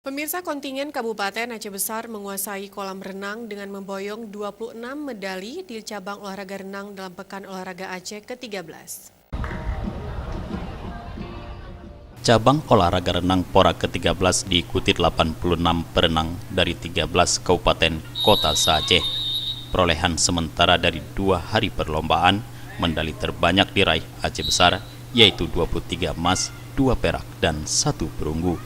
Pemirsa, kontingen Kabupaten Aceh Besar menguasai kolam renang dengan memboyong 26 medali di cabang olahraga renang dalam Pekan Olahraga Aceh ke-13. Cabang olahraga renang Pora ke-13 diikuti 86 perenang dari 13 kabupaten kota se-Aceh. Perolehan sementara dari 2 hari perlombaan, medali terbanyak diraih Aceh Besar, yaitu 23 emas, 2 perak, dan 1 perunggu.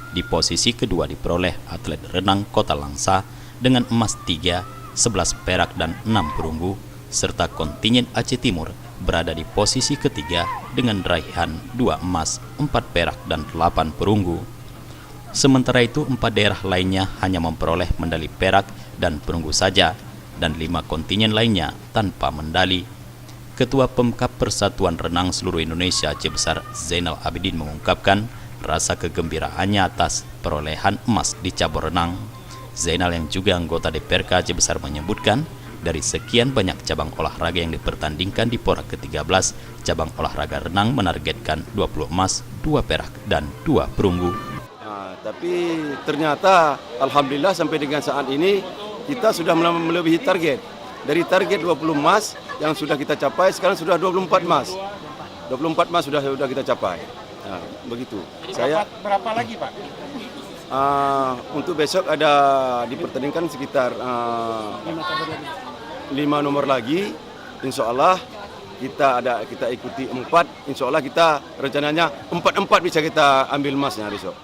Di posisi kedua diperoleh atlet renang Kota Langsa dengan emas 3, 11 perak, dan 6 perunggu, serta kontingen Aceh Timur berada di posisi ketiga dengan raihan 2 emas, 4 perak, dan 8 perunggu. Sementara itu, 4 daerah lainnya hanya memperoleh medali perak dan perunggu saja, dan 5 kontingen lainnya tanpa medali. Ketua Pemkab Persatuan Renang Seluruh Indonesia Aceh Besar Zainal Abidin mengungkapkan rasa kegembiraannya atas perolehan emas di cabur renang. Zainal yang juga anggota DPRK Aceh Besar menyebutkan, dari sekian banyak cabang olahraga yang dipertandingkan di Pora ke-13, cabang olahraga renang menargetkan 20 emas, 2 perak, dan 2 perunggu. Tapi ternyata alhamdulillah sampai dengan saat ini kita sudah melebihi target. Dari target 20 emas yang sudah kita capai, sekarang sudah 24 emas. 24 emas sudah kita capai. Nah, begitu. Berapa lagi, Pak? Untuk besok ada dipertandingkan sekitar 5 nomor lagi. Insya Allah kita ikuti 4. Insya Allah kita rencananya 4 bisa kita ambil emasnya besok.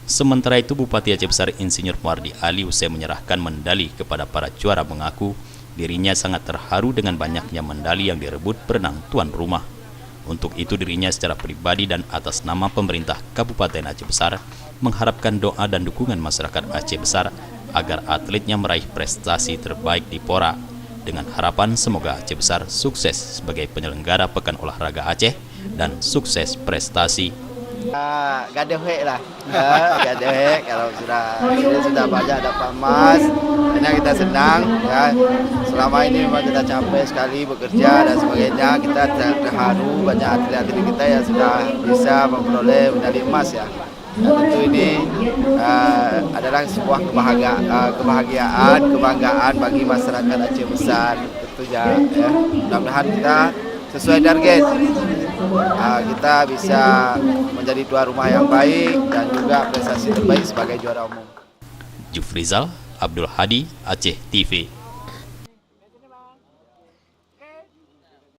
Sementara itu, Bupati Aceh Besar Insinyur Muardi Ali usai menyerahkan medali kepada para juara mengaku dirinya sangat terharu dengan banyaknya medali yang direbut perenang tuan rumah. Untuk itu dirinya secara pribadi dan atas nama pemerintah Kabupaten Aceh Besar mengharapkan doa dan dukungan masyarakat Aceh Besar agar atletnya meraih prestasi terbaik di Pora, dengan harapan semoga Aceh Besar sukses sebagai penyelenggara Pekan Olahraga Aceh dan sukses prestasi. Gadehek lah, gadehek kalau sudah banyak dapat emas, ini kita senang ya. Selama ini memang kita capek sekali bekerja dan sebagainya, kita terharu banyak atlet-atlet kita yang sudah bisa memperoleh medali emas ya. Dan tentu ini adalah sebuah kebahagiaan, kebanggaan bagi masyarakat Aceh Besar tentunya ya. Mudah-mudahan kita sesuai target, kita bisa menjadi tuan rumah yang baik dan juga prestasi terbaik sebagai juara umum. Jufrizal Abdul Hadi, Aceh TV.